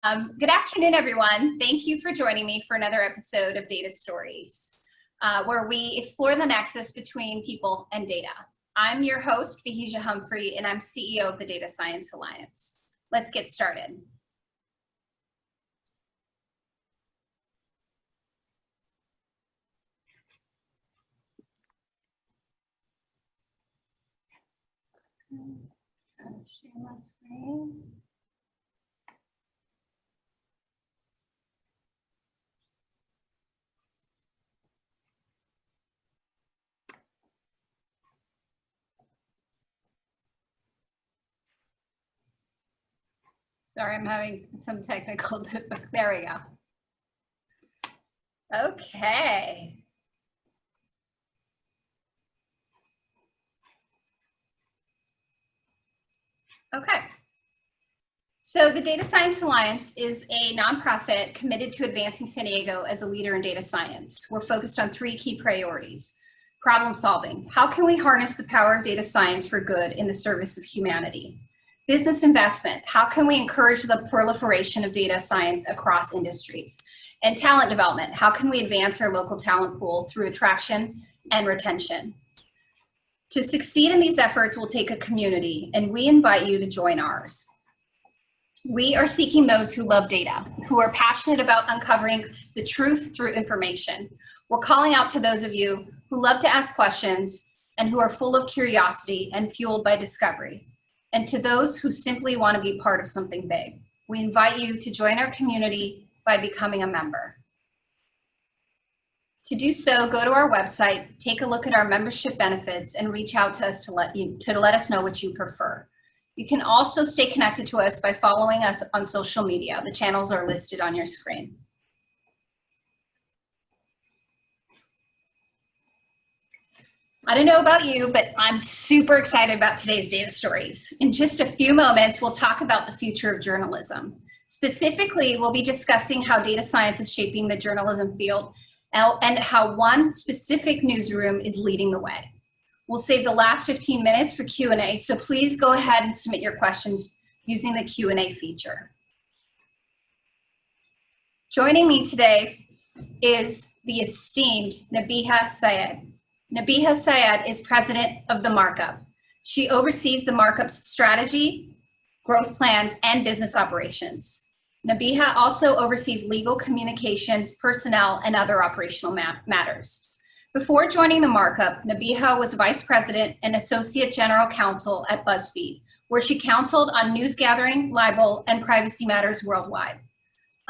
Good afternoon, everyone. Thank you for joining me for another episode of Data Stories, where we explore the nexus between people and data. I'm your host, Nabiha Syed, and I'm CEO of the Data Science Alliance. Let's get started. Trying to share my screen. Sorry, I'm having some technical difficulty. There we go. Okay. Okay. So the Data Science Alliance is a nonprofit committed to advancing San Diego as a leader in data science. We're focused on three key priorities. Problem solving. How can we harness the power of data science for good in the service of humanity? Business investment. How can we encourage the proliferation of data science across industries? And talent development. How can we advance our local talent pool through attraction and retention? To succeed in these efforts will take a community, and we invite you to join ours. We are seeking those who love data, who are passionate about uncovering the truth through information. We're calling out to those of you who love to ask questions and who are full of curiosity and fueled by discovery. And to those who simply want to be part of something big. We invite you to join our community by becoming a member. To do so, go to our website, take a look at our membership benefits, and reach out to us to let us know what you prefer. You can also stay connected to us by following us on social media. The channels are listed on your screen. I don't know about you, but I'm super excited about today's data stories. In just a few moments, we'll talk about the future of journalism. Specifically, we'll be discussing how data science is shaping the journalism field and how one specific newsroom is leading the way. We'll save the last 15 minutes for Q&A, so please go ahead and submit your questions using the Q&A feature. Joining me today is the esteemed Nabiha Syed. Nabiha Syed is president of the Markup. She oversees the Markup's strategy, growth plans, and business operations. Nabiha also oversees legal communications, personnel, and other operational matters. Before joining the Markup, Nabiha was vice president and associate general counsel at BuzzFeed, where she counseled on news gathering, libel, and privacy matters worldwide.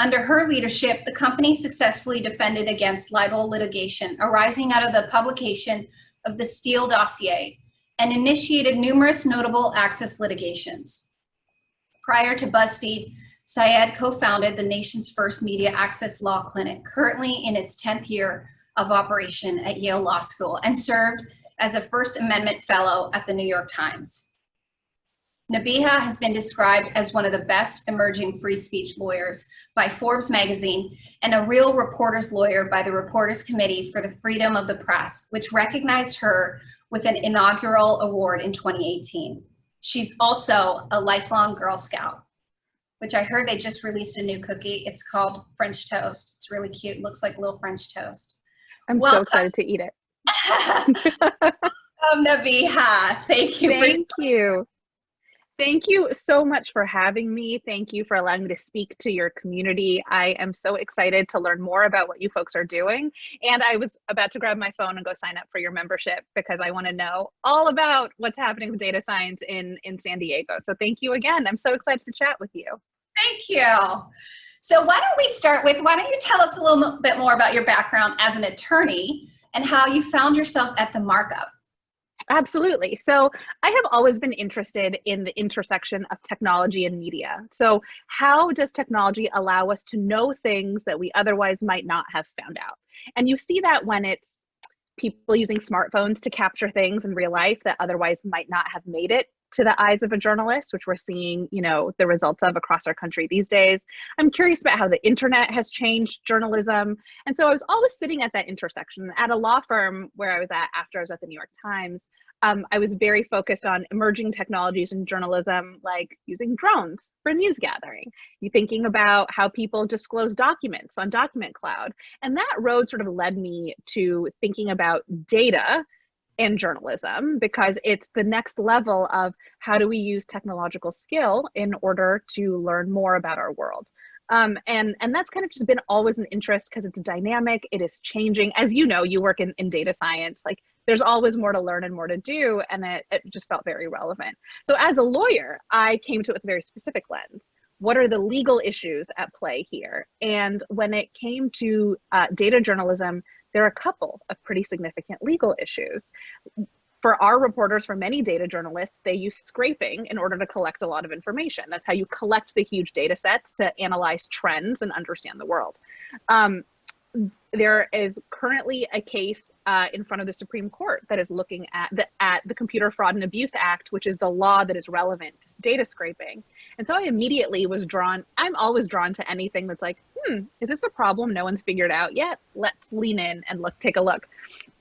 Under her leadership, the company successfully defended against libel litigation arising out of the publication of the Steele dossier and initiated numerous notable access litigations. Prior to BuzzFeed, Syed co-founded the nation's first media access law clinic, currently in its 10th year of operation at Yale Law School, and served as a First Amendment Fellow at the New York Times. Nabiha has been described as one of the best emerging free speech lawyers by Forbes magazine and a real reporter's lawyer by the Reporters Committee for the Freedom of the Press, which recognized her with an inaugural award in 2018. She's also a lifelong Girl Scout, which I heard they just released a new cookie. It's called French Toast. It's really cute. Looks like a little French toast. I'm so excited to eat it. Nabiha, thank you. Thank you. Thank you so much for having me. Thank you for allowing me to speak to your community. I am so excited to learn more about what you folks are doing. And I was about to grab my phone and go sign up for your membership because I want to know all about what's happening with data science in San Diego. So thank you again. I'm so excited to chat with you. Thank you. So why don't you tell us a little bit more about your background as an attorney and how you found yourself at the Markup? Absolutely. So I have always been interested in the intersection of technology and media. So how does technology allow us to know things that we otherwise might not have found out? And you see that when it's people using smartphones to capture things in real life that otherwise might not have made it to the eyes of a journalist, which we're seeing, the results of across our country these days. I'm curious about how the internet has changed journalism. And so I was always sitting at that intersection. At a law firm where I was at after I was at the New York Times, I was very focused on emerging technologies in journalism, like using drones for news gathering. You thinking about how people disclose documents on Document Cloud. And that road sort of led me to thinking about data and journalism, because it's the next level of how do we use technological skill in order to learn more about our world. And that's kind of just been always an interest because it's dynamic, it is changing. As you know, you work in data science, like there's always more to learn and more to do, and it just felt very relevant. So as a lawyer, I came to it with a very specific lens. What are the legal issues at play here? And when it came to data journalism, there are a couple of pretty significant legal issues. For our reporters, for many data journalists, they use scraping in order to collect a lot of information. That's how you collect the huge data sets to analyze trends and understand the world. There is currently a case in front of the Supreme Court that is looking at the Computer Fraud and Abuse Act, which is the law that is relevant to data scraping. And so I immediately was drawn, I'm always drawn to anything that's like, is this a problem no one's figured out yet? Let's lean in and take a look.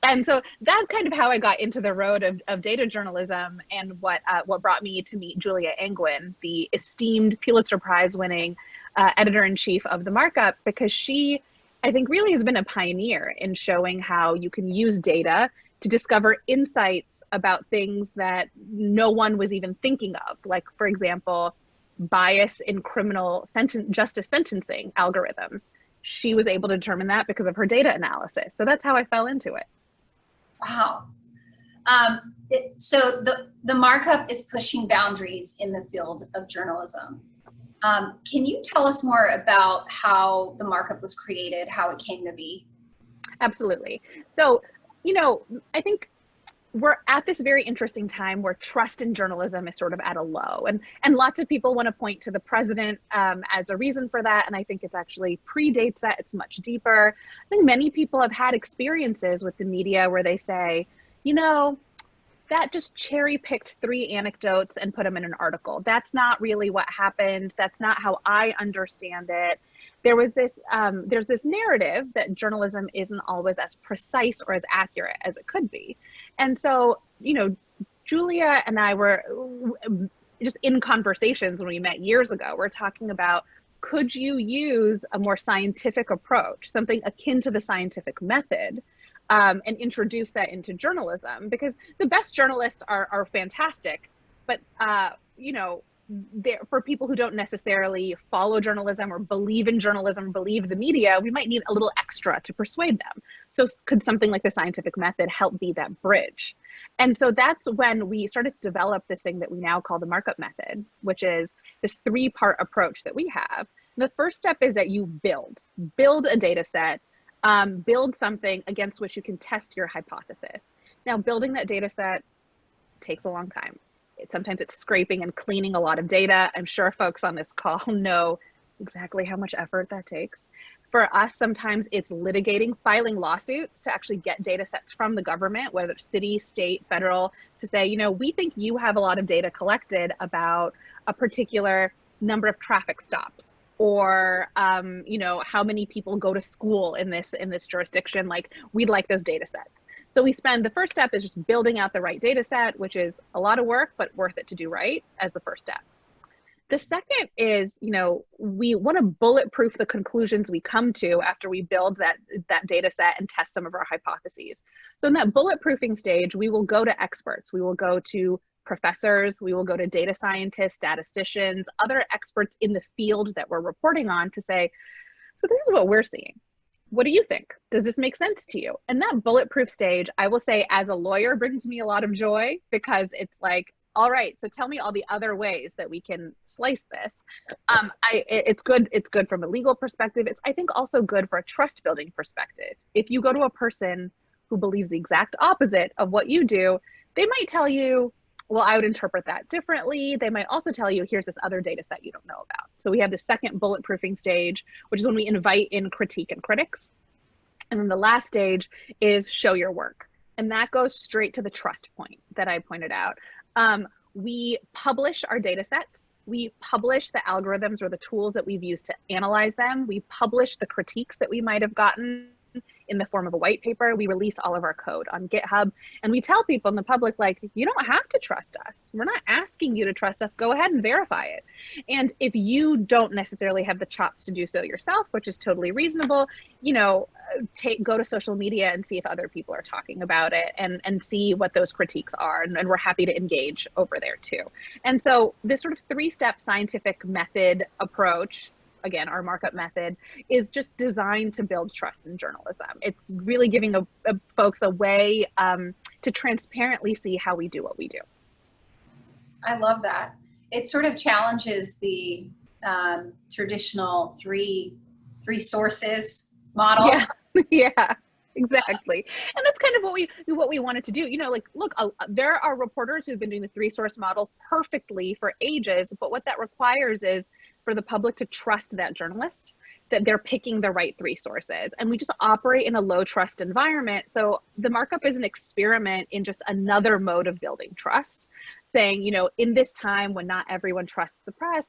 And so that's kind of how I got into the road of data journalism, and what brought me to meet Julia Angwin, the esteemed Pulitzer Prize winning editor-in-chief of The Markup, because she, I think, really has been a pioneer in showing how you can use data to discover insights about things that no one was even thinking of. Like, for example, bias in criminal justice sentencing algorithms. She was able to determine that because of her data analysis. So that's how I fell into it. Wow. So the Markup is pushing boundaries in the field of journalism. Can you tell us more about how the Markup was created, how it came to be? Absolutely. So, I think we're at this very interesting time where trust in journalism is sort of at a low, and lots of people want to point to the president as a reason for that. And I think it's actually predates that. It's much deeper. I think many people have had experiences with the media where they say, that just cherry picked 3 anecdotes and put them in an article. That's not really what happened. That's not how I understand it. There's this narrative that journalism isn't always as precise or as accurate as it could be. And so, Julia and I were just in conversations when we met years ago. We're talking about, could you use a more scientific approach, something akin to the scientific method, and introduce that into journalism? Because the best journalists are fantastic, but for people who don't necessarily follow journalism or believe in journalism, believe the media, we might need a little extra to persuade them. So could something like the scientific method help be that bridge? And so that's when we started to develop this thing that we now call the Markup method, which is this 3-part approach that we have. And the first step is that you build a data set, build something against which you can test your hypothesis. Now, building that data set takes a long time. Sometimes it's scraping and cleaning a lot of data. I'm sure folks on this call know exactly how much effort that takes. For us, sometimes it's litigating, filing lawsuits to actually get data sets from the government, whether it's city, state, federal, to say, we think you have a lot of data collected about a particular number of traffic stops, or how many people go to school in this jurisdiction. Like, we'd like those data sets. So the first step is just building out the right data set, which is a lot of work, but worth it to do right as the first step. The second is, we want to bulletproof the conclusions we come to after we build that data set and test some of our hypotheses. So in that bulletproofing stage, we will go to experts. We will go to professors. We will go to data scientists, statisticians, other experts in the field that we're reporting on to say, so this is what we're seeing. What do you think? Does this make sense to you? And that bulletproof stage, I will say, as a lawyer, brings me a lot of joy, because it's like, all right, so tell me all the other ways that we can slice this. It's good from a legal perspective. It's, I think, also good for a trust building perspective. If you go to a person who believes the exact opposite of what you do, they might tell you, well, I would interpret that differently. They might also tell you, here's this other data set you don't know about. So we have the second bulletproofing stage, which is when we invite in critique and critics. And then the last stage is show your work. And that goes straight to the trust point that I pointed out. We publish our data sets. We publish the algorithms or the tools that we've used to analyze them. We publish the critiques that we might have gotten in the form of a white paper. We release all of our code on GitHub, and we tell people in the public, like, you don't have to trust us. We're not asking you to trust us. Go ahead and verify it. And if you don't necessarily have the chops to do so yourself, which is totally reasonable, you know, go to social media and see if other people are talking about it, and see what those critiques are. And we're happy to engage over there too. And so this sort of 3-step scientific method approach, again, our markup method, is just designed to build trust in journalism. It's really giving folks a way to transparently see how we do what we do. I love that. It sort of challenges the traditional three sources model. Yeah, yeah, exactly. And that's kind of what we wanted to do. You know, like, look, there are reporters who've been doing the 3-source model perfectly for ages, but what that requires is for the public to trust that journalist, that they're picking the right 3 sources. And we just operate in a low trust environment. So the markup is an experiment in just another mode of building trust, saying, you know, in this time when not everyone trusts the press,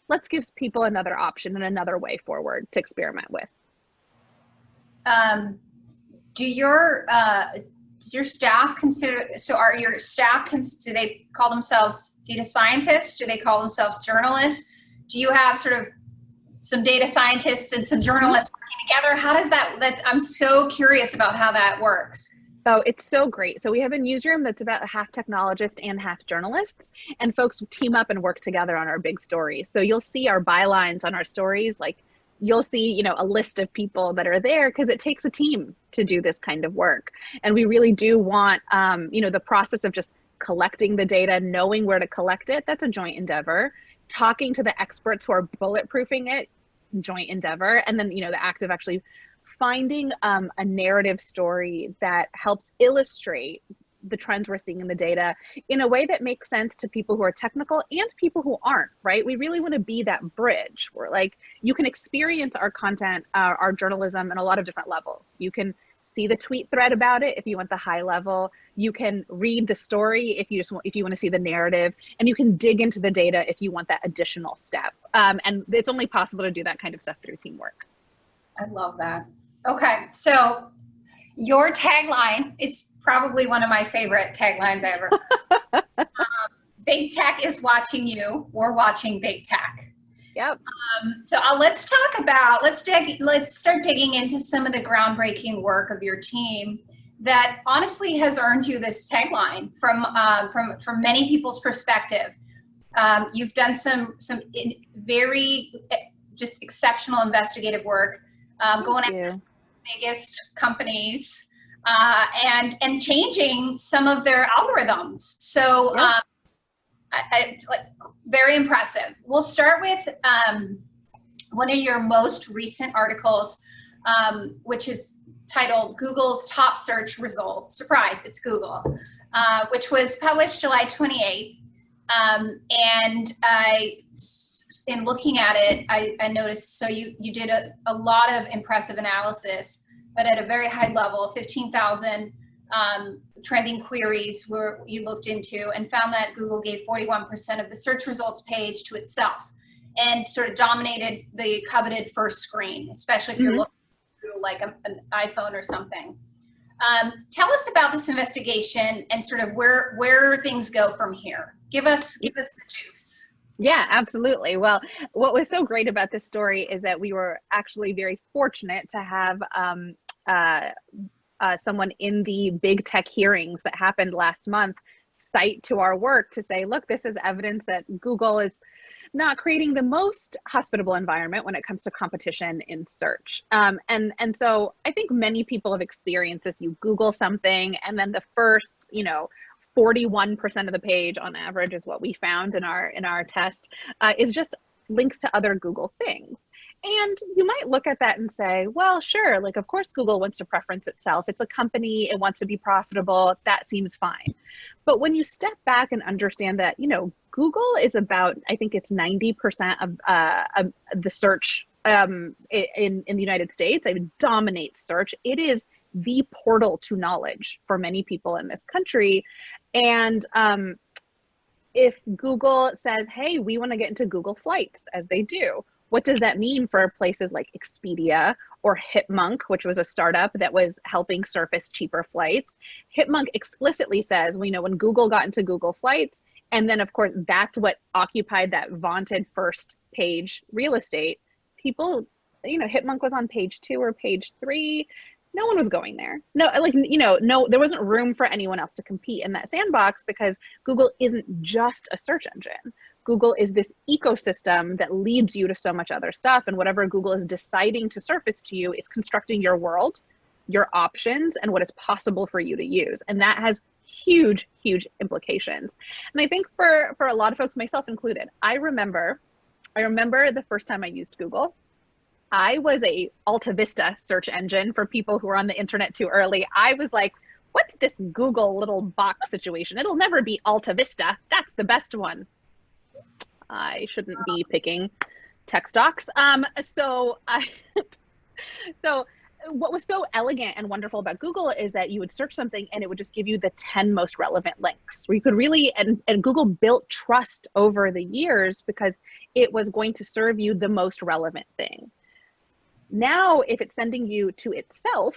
let's give people another option and another way forward to experiment with. Does your staff consider, so are your staff, do they call themselves data scientists? Do they call themselves journalists? Do you have sort of some data scientists and some journalists working together? How does I'm so curious about how that works. Oh, it's so great. So we have a newsroom that's about half technologists and half journalists, and folks team up and work together on our big stories. So you'll see our bylines on our stories, like you'll see, you know, a list of people that are there, because it takes a team to do this kind of work. And we really do want, you know, the process of just collecting the data, knowing where to collect it, that's a joint endeavor. Talking to the experts who are bulletproofing it, joint endeavor. And then, you know, the act of actually finding a narrative story that helps illustrate the trends we're seeing in the data in a way that makes sense to people who are technical and people who aren't, right? We really want to be that bridge where, like, you can experience our content, our journalism in a lot of different levels. You can see the tweet thread about it if you want the high level. You can read the story if you want to see the narrative, and you can dig into the data if you want that additional step. And it's only possible to do that kind of stuff through teamwork. I love that. Okay, so your tagline is probably one of my favorite taglines I ever heard. Big tech is watching you. We're watching big tech. Yep. So let's talk about, let's start digging into some of the groundbreaking work of your team that honestly has earned you this tagline from many people's perspective. You've done some very just exceptional investigative work, going after the biggest companies and changing some of their algorithms. So it's like very impressive. We'll start with one of your most recent articles, which is titled Google's Top Search Results. Surprise, it's Google, which was published July 28th. And in looking at it, I noticed, so you did a lot of impressive analysis, but at a very high level, 15,000 trending queries were you looked into, and found that Google gave 41% of the search results page to itself and sort of dominated the coveted first screen, especially if you're looking through like an iPhone or something. Tell us about this investigation and sort of where things go from here. Give us the juice. Yeah, absolutely. Well, what was so great about this story is that we were actually very fortunate to have someone in the big tech hearings that happened last month cite to our work to say, look, this is evidence that Google is not creating the most hospitable environment when it comes to competition in search. And so I think many people have experienced this. You Google something, and then the first, 41% of the page on average is what we found in our test, is just links to other Google things. And you might look at that and say, well, sure, like, of course, Google wants to preference itself. It's a company, it wants to be profitable. That seems fine. But when you step back and understand that, Google is about, I think it's 90% of the search in the United States. It dominates search. It is the portal to knowledge for many people in this country. And if Google says, hey, we want to get into Google Flights, as they do, What does that mean for places like Expedia or Hipmunk, which was a startup that was helping surface cheaper flights? Hipmunk explicitly says, we know when Google got into Google Flights, and then of course that's what occupied that vaunted first page real estate. People, Hipmunk was on page 2 or page 3. No one was going there. No, no, there wasn't room for anyone else to compete in that sandbox because Google isn't just a search engine. Google is this ecosystem that leads you to so much other stuff. And whatever Google is deciding to surface to you, it's constructing your world, your options, and what is possible for you to use. And that has huge, huge implications. And I think for a lot of folks, myself included, I remember the first time I used Google. I was a Alta Vista search engine for people who are on the internet too early. I was like, what's this Google little box situation? It'll never be Alta Vista. That's the best one. I shouldn't be picking text docs. So what was so elegant and wonderful about Google is that you would search something and it would just give you the 10 most relevant links, where you could really, and Google built trust over the years because it was going to serve you the most relevant thing. Now, if it's sending you to itself,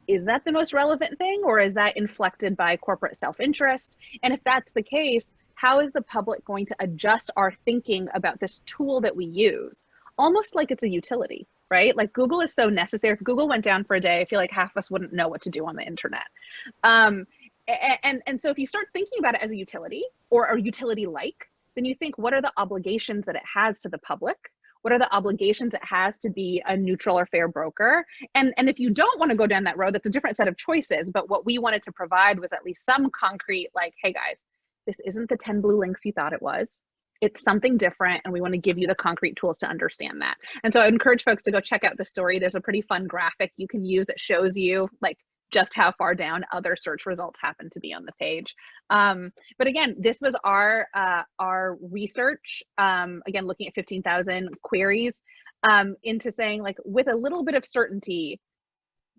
is that the most relevant thing, or is that inflected by corporate self-interest? And if that's the case, how is the public going to adjust our thinking about this tool that we use? Almost like it's a utility, right? Like Google is so necessary. If Google went down for a day, I feel like half of us wouldn't know what to do on the internet. And so if you start thinking about it as a utility or a utility-like, then you think, what are the obligations that it has to the public? What are the obligations it has to be a neutral or fair broker? And if you don't want to go down that road, that's a different set of choices. But what we wanted to provide was at least some concrete, like, hey guys, this isn't the 10 blue links you thought it was. It's something different, and we want to give you the concrete tools to understand that. And so I encourage folks to go check out the story. There's a pretty fun graphic you can use that shows you like just how far down other search results happen to be on the page. But again, this was our research, again, looking at 15,000 queries into saying, like, with a little bit of certainty,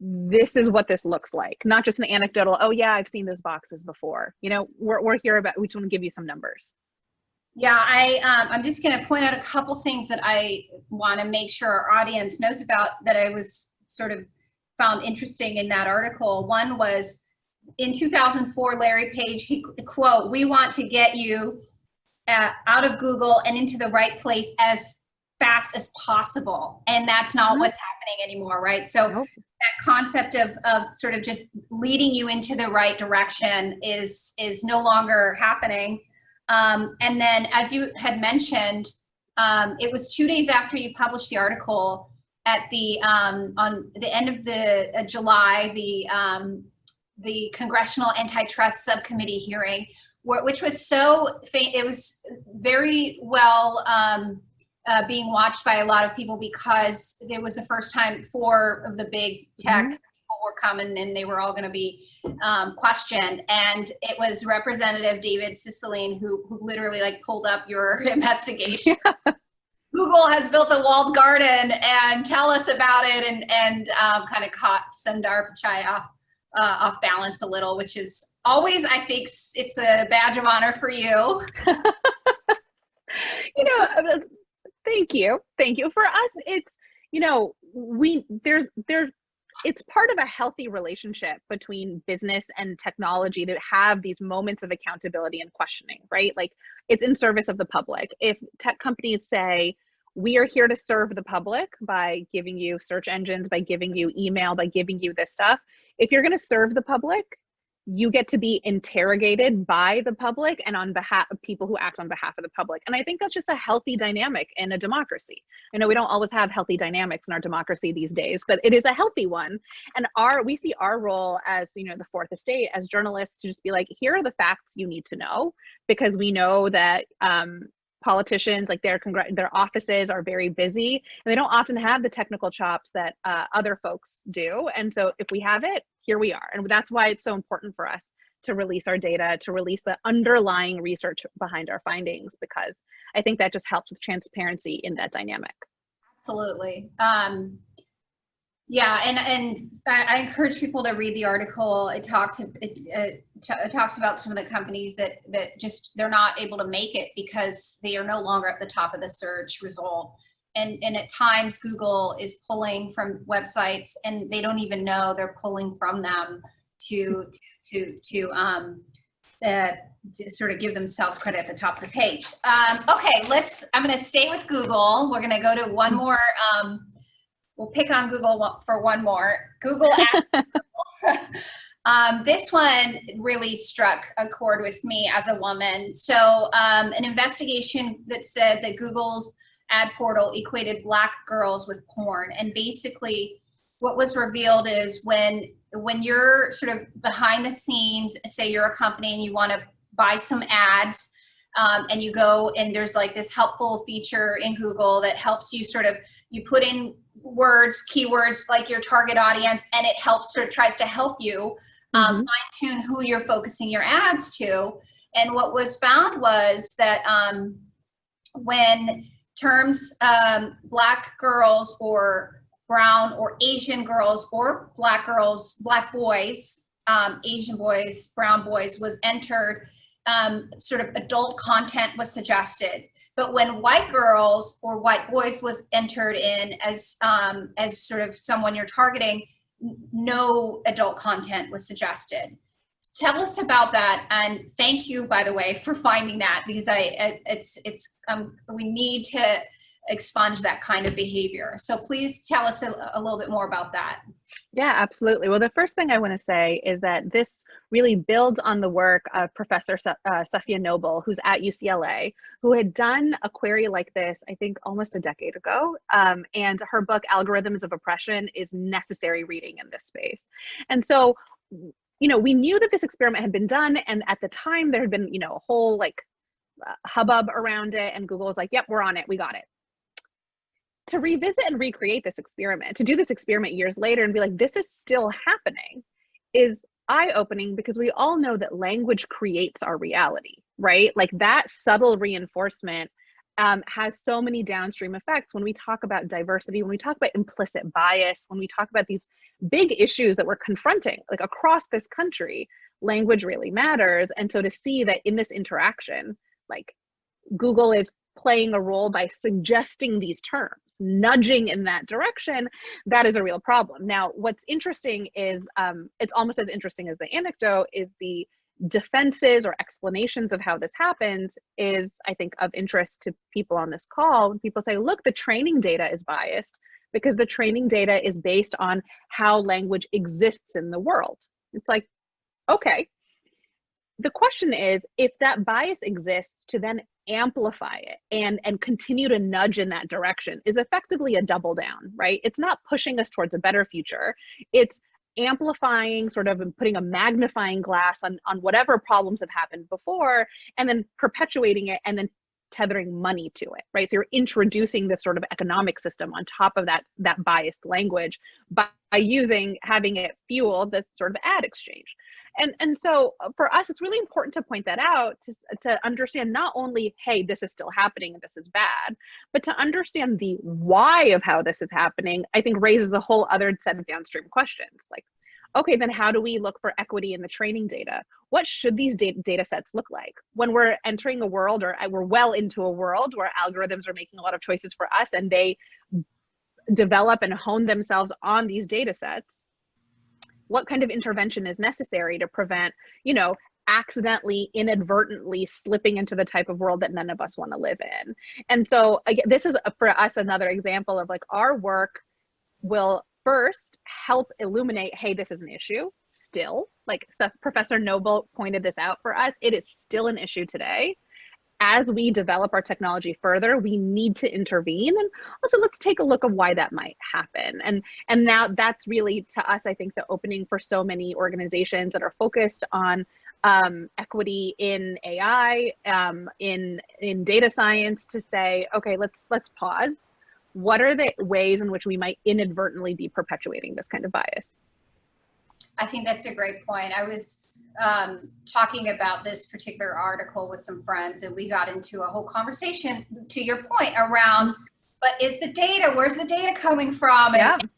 this is what this looks like, not just an anecdotal, oh yeah, I've seen those boxes before. We're here about, we just want to give you some numbers. Yeah, I'm just going to point out a couple things that I want to make sure our audience knows about that I was sort of found interesting in that article. One was in 2004, Larry Page, he quote, "We want to get you out of Google and into the right place as fast as possible." And that's not what's happening anymore, right? So that concept of sort of just leading you into the right direction is no longer happening. And then, as you had mentioned, it was 2 days after you published the article at the on the end of the July, the Congressional Antitrust Subcommittee hearing, which was it was very well being watched by a lot of people because there was the first time 4 of the big tech people were coming and they were all going to be questioned, and it was Representative David Cicilline who literally like pulled up your investigation. Google has built a walled garden, and tell us about it, and kind of caught Sundar Pichai off balance a little, which is always, I think, it's a badge of honor for you. Thank you. For us, it's it's part of a healthy relationship between business and technology to have these moments of accountability and questioning, right? Like, it's in service of the public. If tech companies say, we are here to serve the public by giving you search engines, by giving you email, by giving you this stuff, if you're going to serve the public, you get to be interrogated by the public and on behalf of people who act on behalf of the public. And I think that's just a healthy dynamic in a democracy. I know we don't always have healthy dynamics in our democracy these days, but it is a healthy one. And we see our role as, the fourth estate, as journalists, to just be like, here are the facts you need to know, because we know that politicians, like their offices are very busy and they don't often have the technical chops that other folks do. And so if we have it, here we are. And that's why it's so important for us to release our data, to release the underlying research behind our findings, because I think that just helps with transparency in that dynamic. Absolutely. Yeah, and I encourage people to read the article. It talks about some of the companies that just, they're not able to make it because they are no longer at the top of the search result. and at times Google is pulling from websites and they don't even know they're pulling from them to sort of give themselves credit at the top of the page. Okay, I'm going to stay with Google. We're going to go to one more. We'll pick on Google for one more. Google Ads. This one really struck a chord with me as a woman. So an investigation that said that Google's ad portal equated Black girls with porn. And basically what was revealed is when you're sort of behind the scenes, say you're a company and you want to buy some ads, and you go and there's like this helpful feature in Google that helps you you put in words, keywords like your target audience, and it tries to help you fine tune who you're focusing your ads to. And what was found was that when terms Black girls or brown or Asian girls or Black girls, Black boys, Asian boys, brown boys was entered, sort of adult content was suggested. But when white girls or white boys was entered in as sort of someone you're targeting, no adult content was suggested. Tell us about that, and thank you, by the way, for finding that, because we need to expunge that kind of behavior. So please tell us a little bit more about that. Yeah, absolutely. Well, the first thing I want to say is that this really builds on the work of Professor Safiya Noble, who's at UCLA, who had done a query like this, I think almost a decade ago. And her book, Algorithms of Oppression, is necessary reading in this space. And so, we knew that this experiment had been done. And at the time there had been, a whole hubbub around it. And Google was like, yep, we're on it. We got it. To revisit and recreate this experiment, to do this experiment years later and be like, this is still happening, is eye-opening, because we all know that language creates our reality, right? Like that subtle reinforcement has so many downstream effects when we talk about diversity, when we talk about implicit bias, when we talk about these big issues that we're confronting, like across this country, language really matters. And so to see that in this interaction, like Google is playing a role by suggesting these terms, nudging in that direction, that is a real problem. Now, what's interesting is, it's almost as interesting as the anecdote, is the defenses or explanations of how this happens is, I think, of interest to people on this call. When people say, look, the training data is biased because the training data is based on how language exists in the world. It's like, okay. The question is, if that bias exists, to then amplify it and continue to nudge in that direction is effectively a double down, right? It's not pushing us towards a better future. It's amplifying, sort of putting a magnifying glass on whatever problems have happened before, and then perpetuating it and then tethering money to it, right? So you're introducing this sort of economic system on top of that biased language by having it fuel this sort of ad exchange. And so for us, it's really important to point that out, to understand not only, hey, this is still happening and this is bad, but to understand the why of how this is happening, I think raises a whole other set of downstream questions. Like, okay, then how do we look for equity in the training data? What should these data sets look like? When we're entering a world, or we're well into a world where algorithms are making a lot of choices for us and they develop and hone themselves on these data sets, what kind of intervention is necessary to prevent, accidentally, inadvertently slipping into the type of world that none of us want to live in? And so again, this is for us another example of like, our work will first help illuminate, hey, this is an issue still. Like Professor Noble pointed this out for us, it is still an issue today. As we develop our technology further, we need to intervene. And also, let's take a look at why that might happen. And now that's really, to us, I think, the opening for so many organizations that are focused on equity in AI, in data science, to say, okay, let's pause. What are the ways in which we might inadvertently be perpetuating this kind of bias? I think that's a great point. I was talking about this particular article with some friends, and we got into a whole conversation, to your point, around, but is the data, where's the data coming from? Yeah. And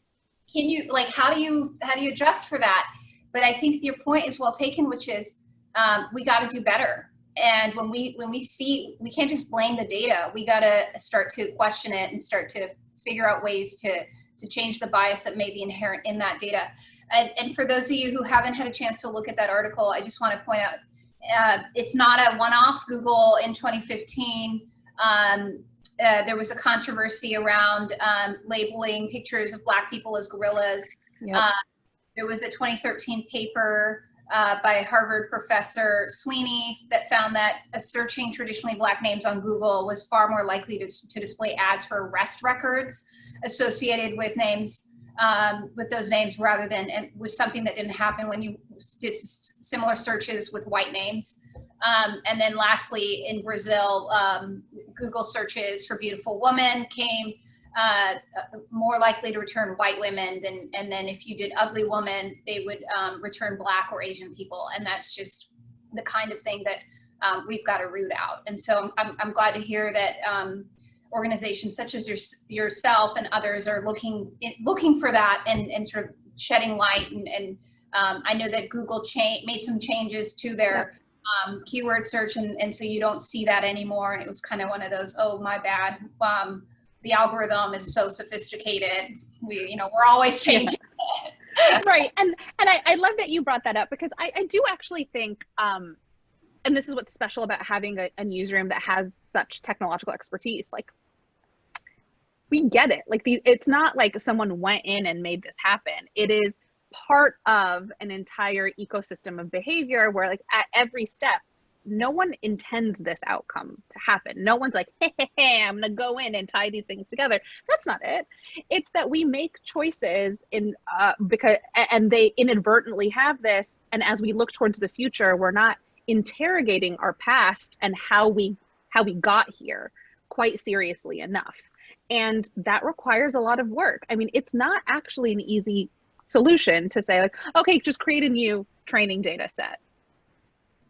can you, like, how do you adjust for that? But I think your point is well taken, which is we got to do better. And when we see, we can't just blame the data. We got to start to question it and start to figure out ways to change the bias that may be inherent in that data. And for those of you who haven't had a chance to look at that article, I just want to point out, it's not a one-off. Google in 2015, there was a controversy around labeling pictures of Black people as gorillas. Yep. There was a 2013 paper by Harvard professor Sweeney that found that searching traditionally Black names on Google was far more likely to display ads for arrest records associated with names, with those names, rather than, and was something that didn't happen when you did similar searches with white names. And then lastly, in Brazil, Google searches for beautiful woman came more likely to return white women than, and then if you did ugly woman, they would return Black or Asian people. And that's just the kind of thing that we've got to root out. And so I'm glad to hear that organizations such as yourself and others are looking for that and sort of shedding light. And I know that Google made some changes to their keyword search, and so you don't see that anymore. And it was kind of one of those, oh, my bad. The algorithm is so sophisticated. We're always changing. Yeah. Right. And I love that you brought that up, because I do actually think, and this is what's special about having a newsroom that has such technological expertise. Like, we get it. Like, it's not like someone went in and made this happen. It is part of an entire ecosystem of behavior where, like, at every step, no one intends this outcome to happen. No one's like, hey, I'm gonna go in and tie these things together. That's not it. It's that we make choices and they inadvertently have this. And as we look towards the future, we're not interrogating our past and how we got here quite seriously enough. And that requires a lot of work. I mean, it's not actually an easy solution to say, like, okay, just create a new training data set.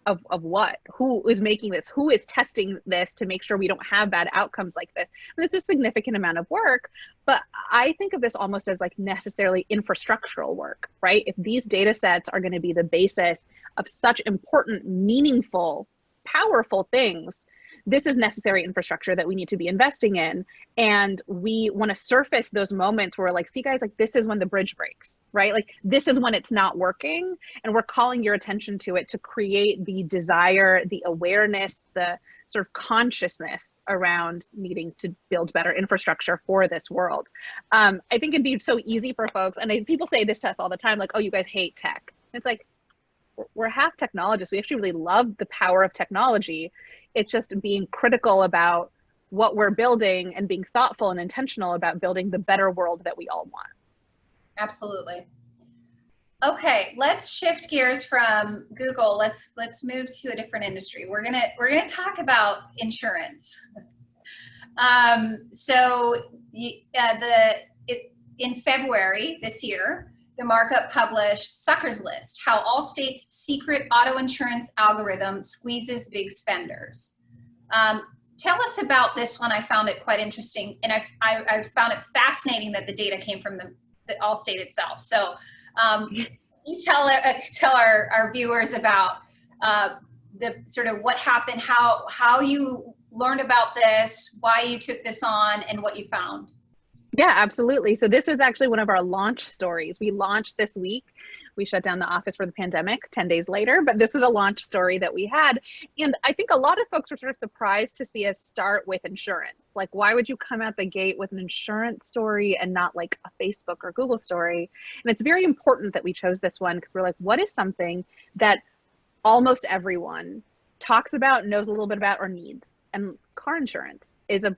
Of what? Who is making this? Who is testing this to make sure we don't have bad outcomes like this? And it's a significant amount of work, but I think of this almost as like necessarily infrastructural work, right? If these data sets are going to be the basis of such important, meaningful, powerful things, this is necessary infrastructure that we need to be investing in. And we want to surface those moments where, like, see guys, like, this is when the bridge breaks, right? Like, this is when it's not working. And we're calling your attention to it to create the desire, the awareness, the sort of consciousness around needing to build better infrastructure for this world. I think it'd be so easy for folks. And people say this to us all the time, like, oh, you guys hate tech. It's like, we're half technologists. We actually really love the power of technology. It's just being critical about what we're building and being thoughtful and intentional about building the better world that we all want. Absolutely. Okay, let's shift gears from Google. Let's move to a different industry. We're gonna talk about insurance. In February this year, the markup published Sucker's List: How Allstate's Secret Auto Insurance Algorithm Squeezes Big Spenders. Tell us about this one. I found it quite interesting, and I found it fascinating that the data came from the Allstate itself. So you tell our viewers about the sort of what happened, how you learned about this, why you took this on, and what you found. Yeah, absolutely. So this is actually one of our launch stories. We launched this week. We shut down the office for the pandemic 10 days later, but this was a launch story that we had. And I think a lot of folks were sort of surprised to see us start with insurance. Like, why would you come out the gate with an insurance story and not like a Facebook or Google story? And it's very important that we chose this one, because we're like, what is something that almost everyone talks about, knows a little bit about, or needs? And car insurance is it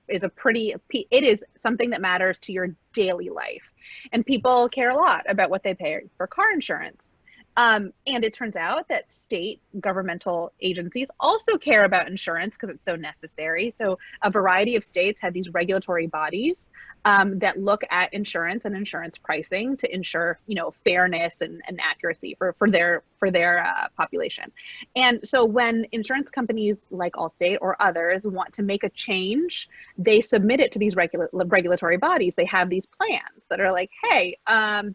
is something that matters to your daily life, and people care a lot about what they pay for car insurance. And it turns out that state governmental agencies also care about insurance because it's so necessary. So a variety of states have these regulatory bodies that look at insurance and insurance pricing to ensure, fairness and accuracy for their population. And so when insurance companies like Allstate or others want to make a change, they submit it to these regulatory bodies. They have these plans that are like, hey,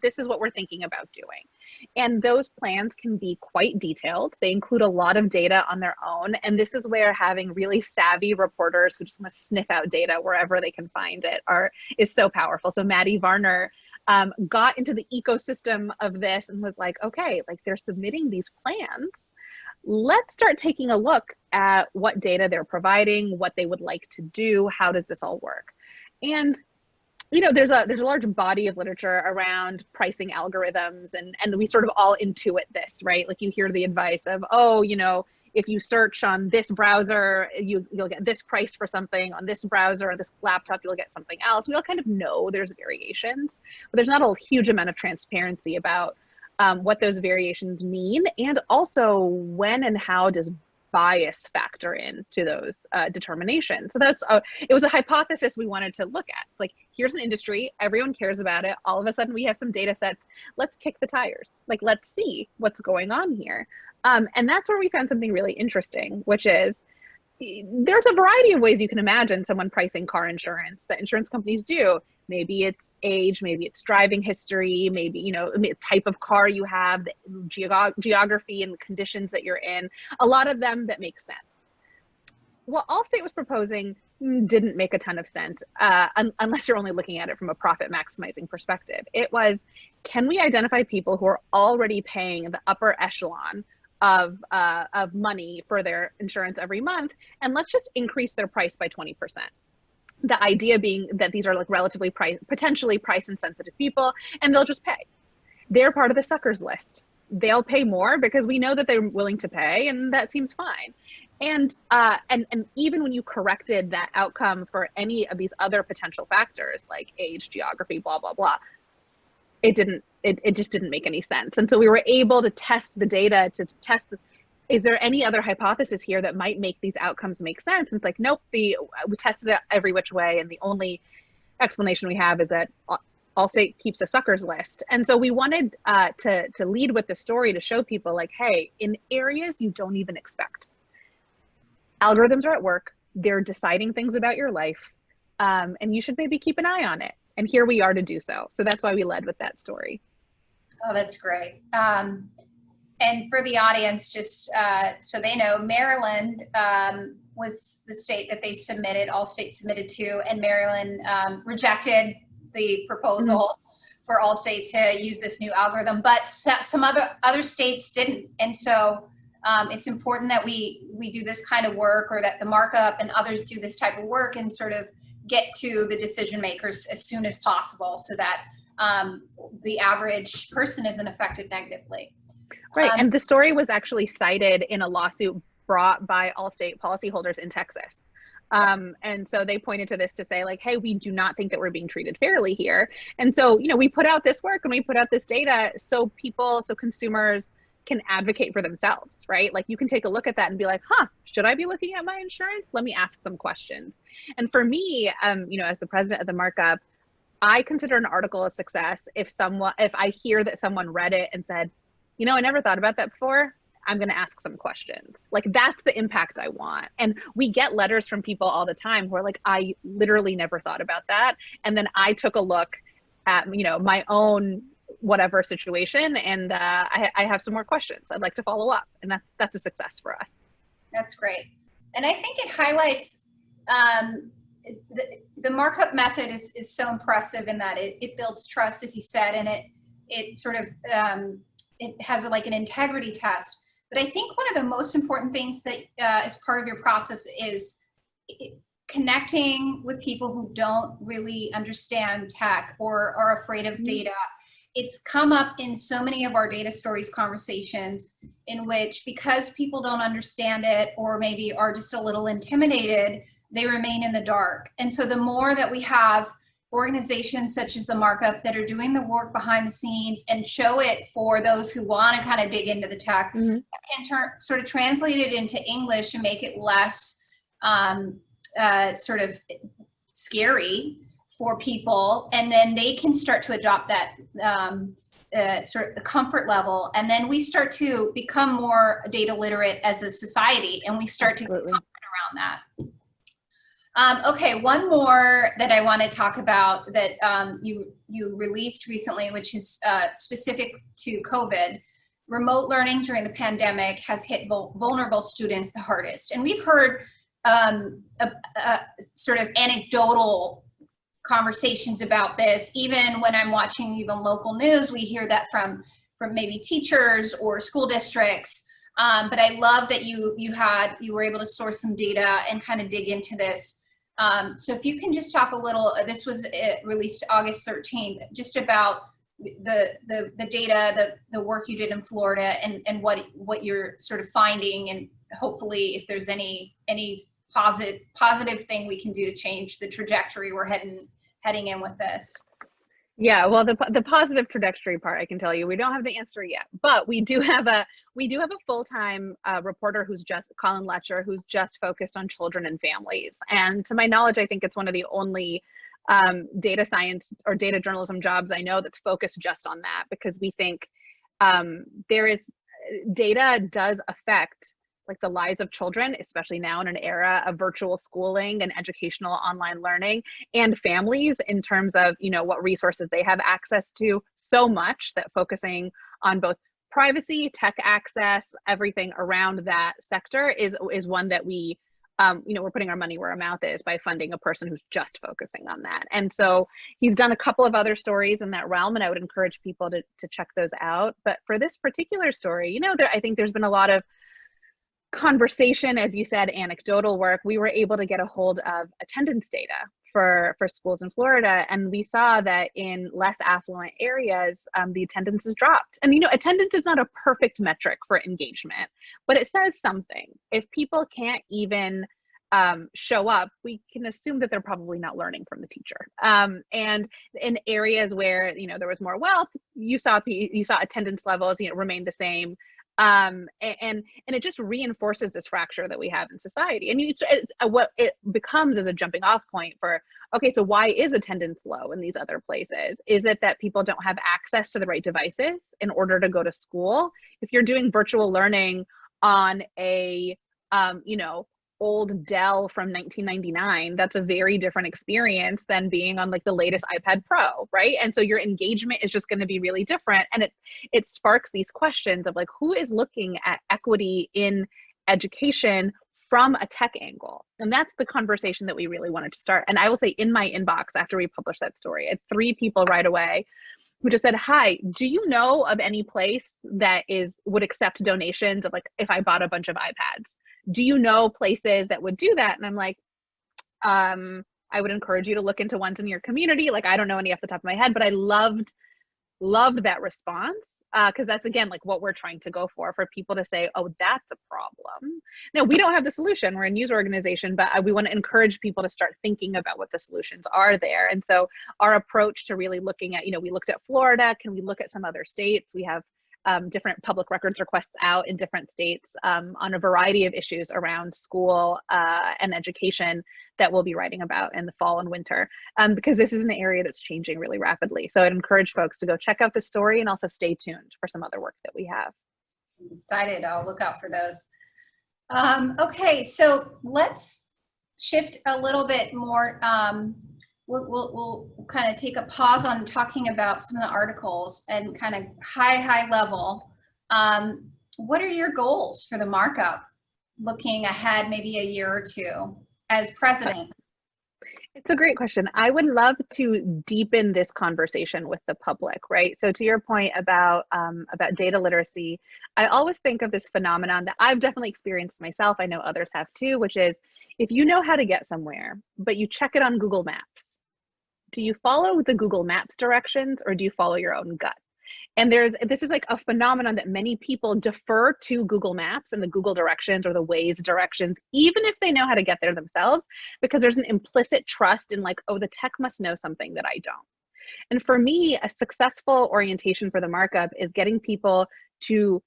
this is what we're thinking about doing. And those plans can be quite detailed. They include a lot of data on their own. And this is where having really savvy reporters who just want to sniff out data wherever they can find it is so powerful. So Maddie Varner got into the ecosystem of this and was like, okay, like they're submitting these plans. Let's start taking a look at what data they're providing, what they would like to do, how does this all work? And there's a large body of literature around pricing algorithms, and we sort of all intuit this, right? Like you hear the advice of, oh, if you search on this browser, you'll get this price for something, on this browser or this laptop, you'll get something else. We all kind of know there's variations, but there's not a huge amount of transparency about what those variations mean, and also when and how does bias factor into those determinations. So it was a hypothesis we wanted to look at. Like, here's an industry, everyone cares about it. All of a sudden we have some data sets. Let's kick the tires. Like, let's see what's going on here. And that's where we found something really interesting, which is there's a variety of ways you can imagine someone pricing car insurance that insurance companies do. Maybe it's age, maybe it's driving history, maybe, type of car you have, the geography and conditions that you're in, a lot of them that make sense. What Allstate was proposing didn't make a ton of sense, unless you're only looking at it from a profit maximizing perspective. It was, can we identify people who are already paying the upper echelon of money for their insurance every month, and let's just increase their price by 20%. The idea being that these are like relatively potentially price insensitive people, and they'll just pay. They're part of the suckers list. They'll pay more because we know that they're willing to pay, and that seems fine. And even when you corrected that outcome for any of these other potential factors like age, geography, blah, blah, blah, it just didn't make any sense. And so we were able to test the data to test, is there any other hypothesis here that might make these outcomes make sense? And it's like, nope, we tested it every which way, and the only explanation we have is that Allstate keeps a suckers list. And so we wanted to lead with the story to show people like, hey, in areas you don't even expect, algorithms are at work, they're deciding things about your life, and you should maybe keep an eye on it. And here we are to do so. So that's why we led with that story. Oh, that's great. And for the audience, just so they know, Maryland was the state that Allstate submitted to, and Maryland rejected the proposal for Allstate to use this new algorithm, but some other states didn't. And so it's important that we do this kind of work, or that the markup and others do this type of work and sort of get to the decision makers as soon as possible, so that the average person isn't affected negatively. Right, and the story was actually cited in a lawsuit brought by Allstate policyholders in Texas. And so they pointed to this to say like, hey, we do not think that we're being treated fairly here. And so, we put out this work and we put out this data so consumers can advocate for themselves, right? Like you can take a look at that and be like, should I be looking at my insurance? Let me ask some questions. And for me, as the president of the markup, I consider an article a success if I hear that someone read it and said, I never thought about that before, I'm going to ask some questions. Like that's the impact I want. And we get letters from people all the time who are like, I literally never thought about that. And then I took a look at, my own whatever situation, and I have some more questions I'd like to follow up. And that's a success for us. That's great. And I think it highlights the markup method is so impressive in that it builds trust, as you said, and it sort of it has like an integrity test. But I think one of the most important things that is part of your process is connecting with people who don't really understand tech or are afraid of data. It's come up in so many of our data stories conversations in which, because people don't understand it or maybe are just a little intimidated, they remain in the dark. And so the more that we have organizations such as the markup that are doing the work behind the scenes and show it for those who want to kind of dig into the tech, can sort of translate it into English and make it less sort of scary for people, and then they can start to adopt that sort of the comfort level, and then we start to become more data literate as a society, and we start to get comfort around that. Okay, one more that I want to talk about that you released recently, which is specific to COVID. Remote learning during the pandemic has hit vulnerable students the hardest, and we've heard sort of anecdotal conversations about this. Even when I'm watching even local news, we hear that from maybe teachers or school districts. But I love that you were able to source some data and kind of dig into this. So if you can just talk a little, this was released August 13th, just about the data, the work you did in Florida, and what you're sort of finding, and hopefully if there's any positive thing we can do to change the trajectory we're heading in with this. Yeah, well, the positive trajectory part, I can tell you, we don't have the answer yet, but we do have a full-time reporter who's just Colin Letcher, who's just focused on children and families. And to my knowledge, I think it's one of the only data science or data journalism jobs I know that's focused just on that, because we think data does affect like the lives of children, especially now in an era of virtual schooling and educational online learning, and families in terms of, you know, what resources they have access to, so much that focusing on both privacy, tech access, everything around that sector is one that we, you know, we're putting our money where our mouth is by funding a person who's just focusing on that. And so he's done a couple of other stories in that realm, and I would encourage people to check those out. But for this particular story, you know, I think there's been a lot of conversation, as you said, anecdotal work. We were able to get a hold of attendance data for schools in Florida, and we saw that in less affluent areas, the attendance has dropped. And you know, attendance is not a perfect metric for engagement, but it says something. If people can't even show up, we can assume that they're probably not learning from the teacher. And in areas where, you know, there was more wealth, you saw attendance levels, you know, remain the same. And it just reinforces this fracture that we have in society. And what it becomes as a jumping off point for, okay, so why is attendance low in these other places? Is it that people don't have access to the right devices in order to go to school? If you're doing virtual learning on a, you know, old Dell from 1999, that's a very different experience than being on like the latest iPad Pro, right? And so your engagement is just going to be really different. And it sparks these questions of like, who is looking at equity in education from a tech angle? And that's the conversation that we really wanted to start. And I will say, in my inbox after we published that story, I had 3 people right away who just said, hi, do you know of any place that would accept donations of like, if I bought a bunch of iPads? Do you know places that would do that? And I'm like, I would encourage you to look into ones in your community. Like, I don't know any off the top of my head, but I loved that response. Because that's, again, like what we're trying to go for people to say, oh, that's a problem. Now, we don't have the solution. We're a news organization, but we want to encourage people to start thinking about what the solutions are there. And so our approach to really looking at, you know, we looked at Florida. Can we look at some other states? We have different public records requests out in different states on a variety of issues around school and education that we'll be writing about in the fall and winter, because this is an area that's changing really rapidly. So I'd encourage folks to go check out the story and also stay tuned for some other work that we have. I'm excited. I'll look out for those. Okay, so let's shift a little bit more. We'll kind of take a pause on talking about some of the articles and kind of high level. What are your goals for the markup looking ahead, maybe a year or two as president? It's a great question. I would love to deepen this conversation with the public, right? So to your point about data literacy, I always think of this phenomenon that I've definitely experienced myself. I know others have too, which is if you know how to get somewhere, but you check it on Google Maps, do you follow the Google Maps directions or do you follow your own gut? And this is like a phenomenon that many people defer to Google Maps and the Google directions or the Waze directions, even if they know how to get there themselves, because there's an implicit trust in like, oh, the tech must know something that I don't. And for me, a successful orientation for the markup is getting people to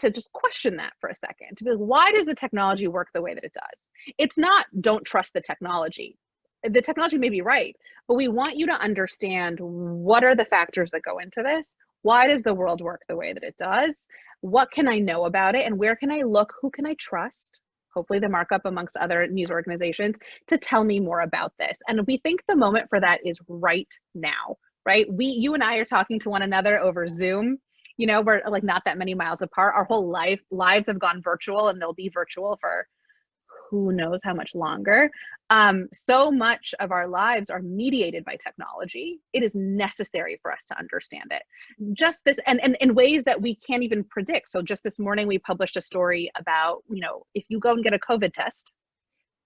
just question that for a second, to be like, why does the technology work the way that it does? It's not don't trust the technology. The technology may be right, but we want you to understand what are the factors that go into this? Why does the world work the way that it does? What can I know about it? And where can I look? Who can I trust? hopefully the markup amongst other news organizations, to tell me more about this. And we think the moment for that is right now, right? You and I are talking to one another over Zoom. You know, we're like not that many miles apart. Our whole lives have gone virtual, and they'll be virtual for who knows how much longer. So much of our lives are mediated by technology. It is necessary for us to understand it. Just this, and in ways that we can't even predict. So just this morning, we published a story about, you know, if you go and get a COVID test,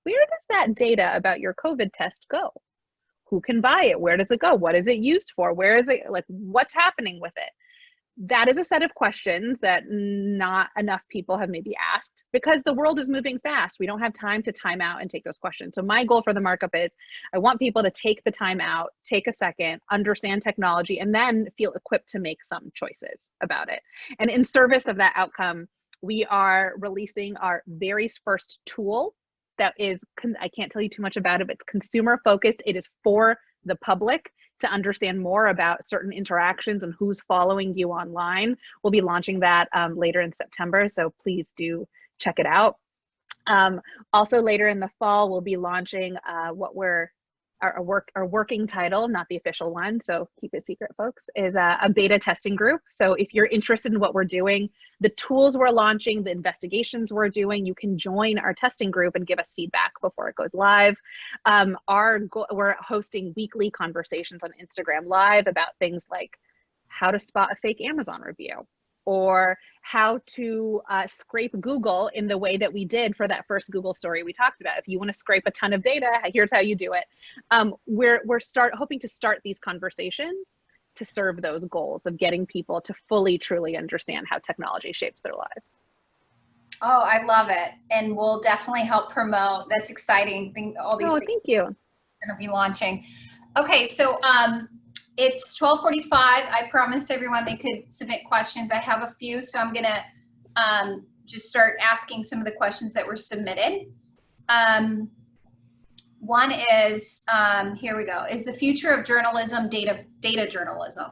where does that data about your COVID test go? Who can buy it? Where does it go? What is it used for? Where is it, like, what's happening with it? That is a set of questions that not enough people have maybe asked, because the world is moving fast. We don't have time to time out and take those questions. So my goal for the markup is I want people to take the time out, take a second, understand technology, and then feel equipped to make some choices about it. And in service of that outcome, we are releasing our very first tool that is, I can't tell you too much about it, but it's consumer focused. It is for the public to understand more about certain interactions and who's following you online. We'll be launching that later in September, so please do check it out. Also later in the fall, we'll be launching our working title, not the official one, so keep it secret, folks, is a beta testing group. So if you're interested in what we're doing, the tools we're launching, the investigations we're doing, you can join our testing group and give us feedback before it goes live. We're hosting weekly conversations on Instagram Live about things like how to spot a fake Amazon review, or how to scrape Google in the way that we did for that first Google story we talked about. If you want to scrape a ton of data, here's how you do it. We're hoping to start these conversations to serve those goals of getting people to fully, truly understand how technology shapes their lives. Oh, I love it. And we'll definitely help promote. That's exciting. All these things thank you. We're going to be launching. Okay, so it's 12:45. I promised everyone they could submit questions. I have a few, so I'm gonna just start asking some of the questions that were submitted. One is, here we go. Is the future of journalism data journalism?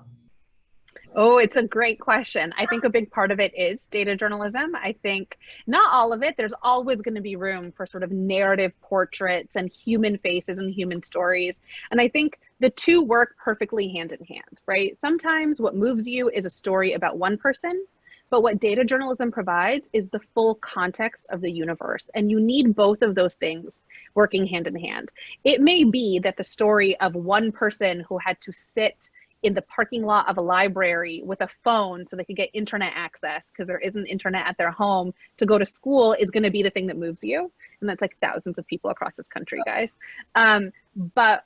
Oh, it's a great question. I think a big part of it is data journalism. I think not all of it. There's always going to be room for sort of narrative portraits and human faces and human stories. And I think the two work perfectly hand in hand, right? Sometimes what moves you is a story about one person, but what data journalism provides is the full context of the universe. And you need both of those things working hand in hand. It may be that the story of one person who had to sit in the parking lot of a library with a phone so they could get internet access because there isn't internet at their home to go to school is going to be the thing that moves you. And that's like thousands of people across this country, guys. But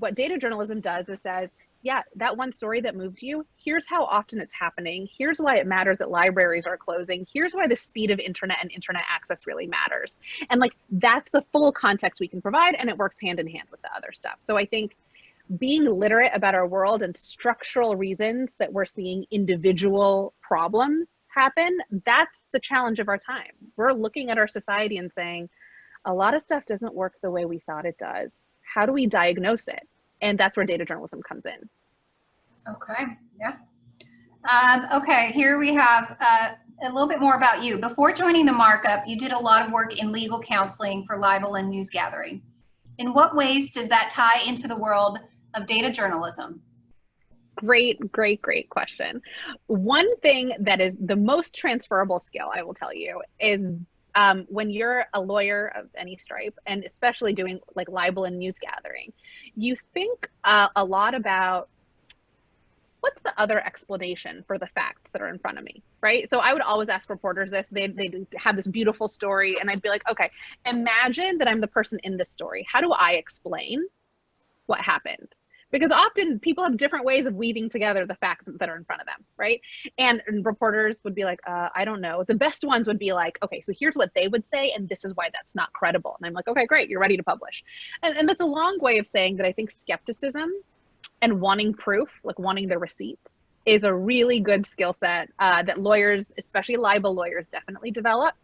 what data journalism does is says, yeah, that one story that moved you, here's how often it's happening. Here's why it matters that libraries are closing. Here's why the speed of internet and internet access really matters. And like, that's the full context we can provide, and it works hand in hand with the other stuff. So I think being literate about our world and structural reasons that we're seeing individual problems happen, that's the challenge of our time. We're looking at our society and saying, a lot of stuff doesn't work the way we thought it does. How do we diagnose it? And that's where data journalism comes in. Okay, yeah. Okay, here we have a little bit more about you. Before joining the markup, you did a lot of work in legal counseling for libel and news gathering. In what ways does that tie into the world of data journalism? Great question. One thing that is the most transferable skill, I will tell you, is when you're a lawyer of any stripe, and especially doing like libel and news gathering, you think a lot about what's the other explanation for the facts that are in front of me, right? So I would always ask reporters this. They'd have this beautiful story, and I'd be like, okay, imagine that I'm the person in this story. How do I explain what happened? Because often people have different ways of weaving together the facts that are in front of them, right? And reporters would be like, I don't know. The best ones would be like, okay, so here's what they would say, and this is why that's not credible. And I'm like, okay, great, you're ready to publish. And that's a long way of saying that I think skepticism and wanting proof, like wanting the receipts, is a really good skill set that lawyers, especially libel lawyers, definitely develop.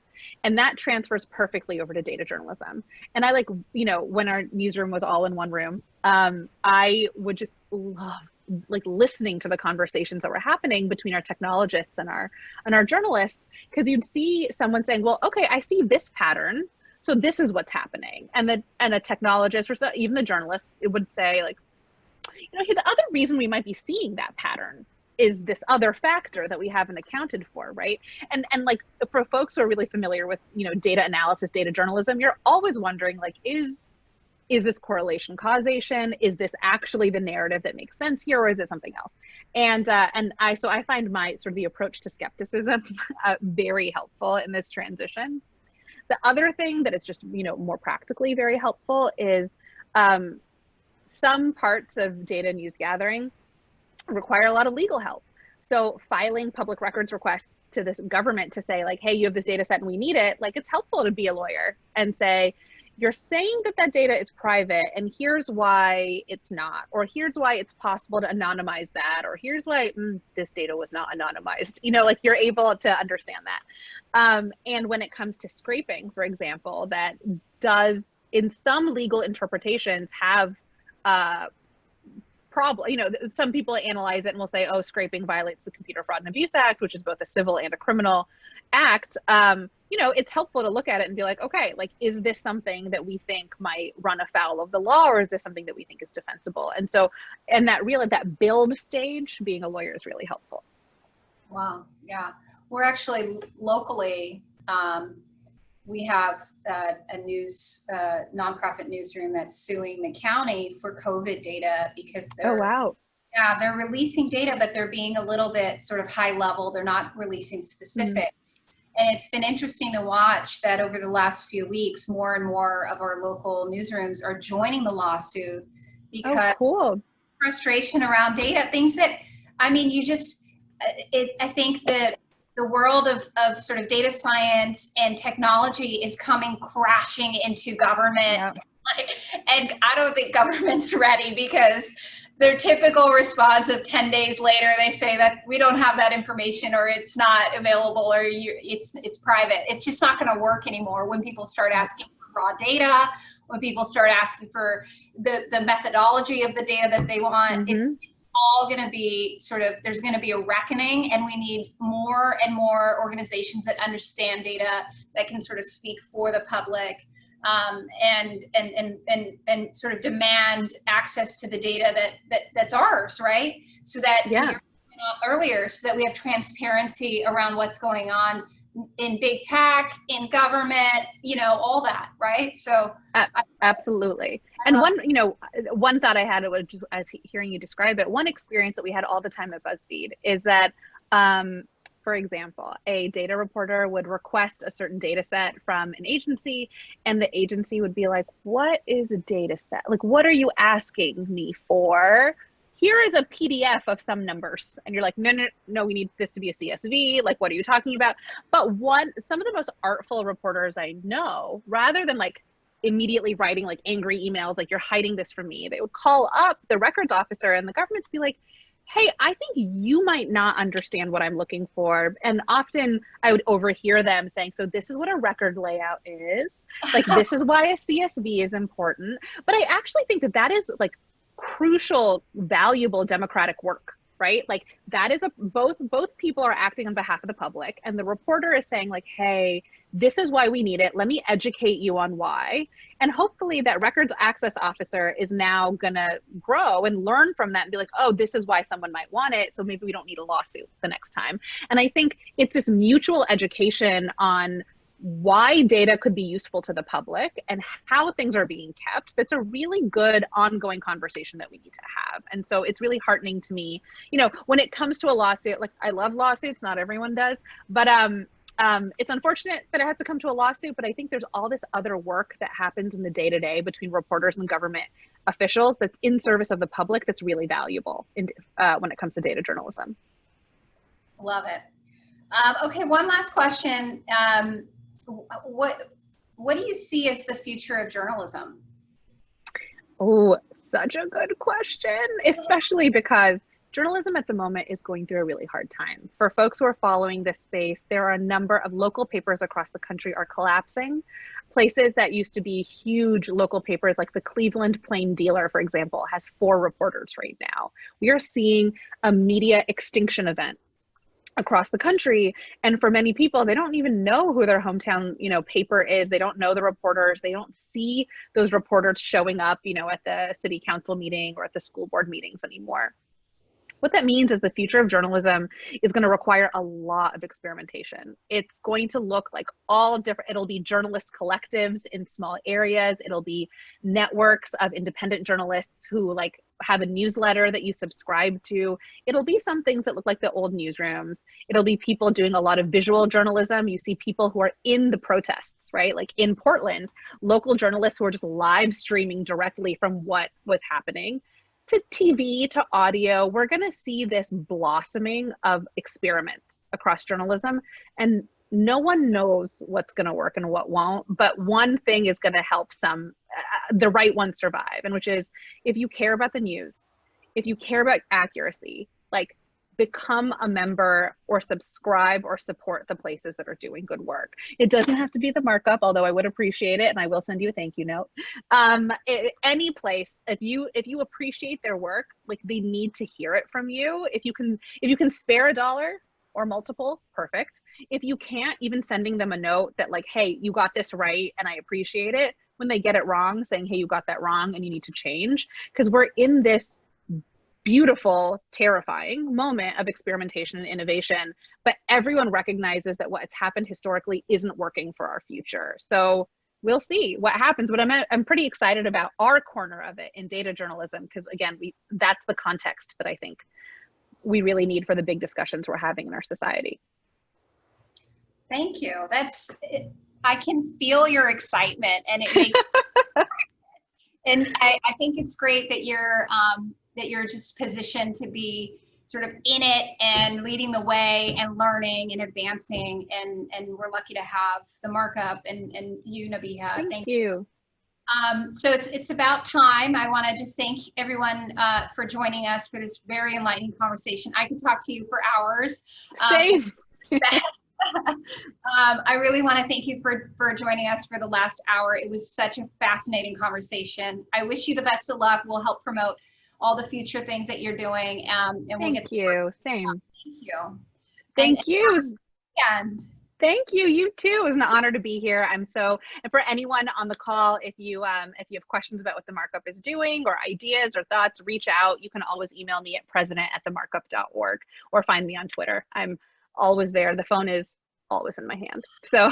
And that transfers perfectly over to data journalism. And I like, you know, when our newsroom was all in one room, I would just love like listening to the conversations that were happening between our technologists and our journalists, because you'd see someone saying, well, okay, I see this pattern, so this is what's happening. And a technologist, or so, even the journalist, it would say like, you know, hey, the other reason we might be seeing that pattern is this other factor that we haven't accounted for, right? And like, for folks who are really familiar with, you know, data analysis, data journalism, you're always wondering like, is this correlation causation? Is this actually the narrative that makes sense here, or is it something else? And I find my sort of the approach to skepticism very helpful in this transition. The other thing that is just, you know, more practically very helpful is some parts of data news gathering require a lot of legal help. So filing public records requests to this government to say like, hey, you have this data set and we need it, like it's helpful to be a lawyer and say, you're saying that that data is private and here's why it's not, or here's why it's possible to anonymize that, or here's why this data was not anonymized. You know, like you're able to understand that. And when it comes to scraping, for example, that does in some legal interpretations have problem, you know, some people analyze it and will say, oh, scraping violates the Computer Fraud and Abuse Act, which is both a civil and a criminal act. You know, it's helpful to look at it and be like, okay, like, is this something that we think might run afoul of the law, or is this something that we think is defensible? And so, and that really, that build stage, being a lawyer is really helpful. Wow. Yeah. We're actually locally, we have a news, nonprofit newsroom that's suing the county for COVID data because they're, oh, wow. Yeah, they're releasing data, but they're being a little bit sort of high level. They're not releasing specifics. And it's been interesting to watch that over the last few weeks, more and more of our local newsrooms are joining the lawsuit because cool. Frustration around data, things that, I mean, you just, I think that the world of sort of data science and technology is coming crashing into government. Yeah. And I don't think government's ready, because their typical response of 10 days later, they say that we don't have that information, or it's not available, or it's private. It's just not going to work anymore when people start asking for raw data, when people start asking for the methodology of the data that they want. It's all going to be sort of, there's going to be a reckoning, and we need more and more organizations that understand data, that can sort of speak for the public. And sort of demand access to the data that's ours, right? So that, to your point earlier, so that we have transparency around what's going on in big tech, in government, you know, all that, right? So absolutely. And one thought I had, was just, as hearing you describe it, one experience that we had all the time at BuzzFeed is that, for example, a data reporter would request a certain data set from an agency, and the agency would be like, what is a data set? Like, what are you asking me for? Here is a PDF of some numbers. And you're like, no, we need this to be a CSV. Like, what are you talking about? But some of the most artful reporters I know, rather than like immediately writing like angry emails, like you're hiding this from me, they would call up the records officer and the government to be like, hey, I think you might not understand what I'm looking for. And often I would overhear them saying, so this is what a record layout is. Like, this is why a CSV is important. But I actually think that that is like crucial, valuable democratic work, right? Like, that is both people are acting on behalf of the public, and the reporter is saying like, hey, this is why we need it. Let me educate you on why. And hopefully that records access officer is now gonna grow and learn from that and be like, oh, this is why someone might want it, so maybe we don't need a lawsuit the next time. And I think it's this mutual education on why data could be useful to the public and how things are being kept. That's a really good ongoing conversation that we need to have. And so it's really heartening to me, you know, when it comes to a lawsuit, like, I love lawsuits, not everyone does, but it's unfortunate that it has to come to a lawsuit, but I think there's all this other work that happens in the day-to-day between reporters and government officials that's in service of the public that's really valuable when it comes to data journalism. Love it. Okay, one last question. What do you see as the future of journalism? Oh, such a good question, especially because journalism at the moment is going through a really hard time. For folks who are following this space, there are a number of local papers across the country are collapsing. Places that used to be huge local papers, like the Cleveland Plain Dealer, for example, has 4 reporters right now. We are seeing a media extinction event across the country. And for many people, they don't even know who their hometown, paper is. They don't know the reporters. They don't see those reporters showing up, at the city council meeting or at the school board meetings anymore. What that means is the future of journalism is going to require a lot of experimentation. It's going to look like all different, it'll be journalist collectives in small areas. It'll be networks of independent journalists who have a newsletter that you subscribe to. It'll be some things that look like the old newsrooms. It'll be people doing a lot of visual journalism. You see people who are in the protests, right? Like in Portland, local journalists who are just live streaming directly from what was happening. To TV, to audio, we're going to see this blossoming of experiments across journalism, and no one knows what's going to work and what won't, but one thing is going to help the right ones survive, and which is, if you care about the news, if you care about accuracy, become a member or subscribe or support the places that are doing good work. It doesn't have to be the Markup, although I would appreciate it, and I will send you a thank you note. Any place, if you appreciate their work, they need to hear it from you. If you can spare $1 or multiple, perfect. If you can't, even sending them a note that hey, you got this right and I appreciate it. When they get it wrong, saying, hey, you got that wrong and you need to change, because we're in this beautiful, terrifying moment of experimentation and innovation, but everyone recognizes that what's happened historically isn't working for our future. So we'll see what happens, but I'm pretty excited about our corner of it in data journalism, because again, that's the context that I think we really need for the big discussions we're having in our society. Thank you. I can feel your excitement, and it makes and I think it's great that you're just positioned to be sort of in it and leading the way and learning and advancing, and we're lucky to have the Markup and you, Nabiha. Thank you. So it's about time. I want to just thank everyone for joining us for this very enlightening conversation. I could talk to you for hours. Same. I really want to thank you for joining us for the last hour. It was such a fascinating conversation. I wish you the best of luck. We'll help promote all the future things that you're doing. And we'll Thank you. Same. Thank you. Thank you. And Thank you. You too. It was an honor to be here. And for anyone on the call, if you have questions about what the Markup is doing or ideas or thoughts, reach out. You can always email me at president@themarkup.org or find me on Twitter. I'm always there. The phone is always in my hand. So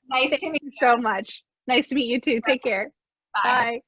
nice to meet you so much. Nice to meet you too. Take care. Bye. Bye.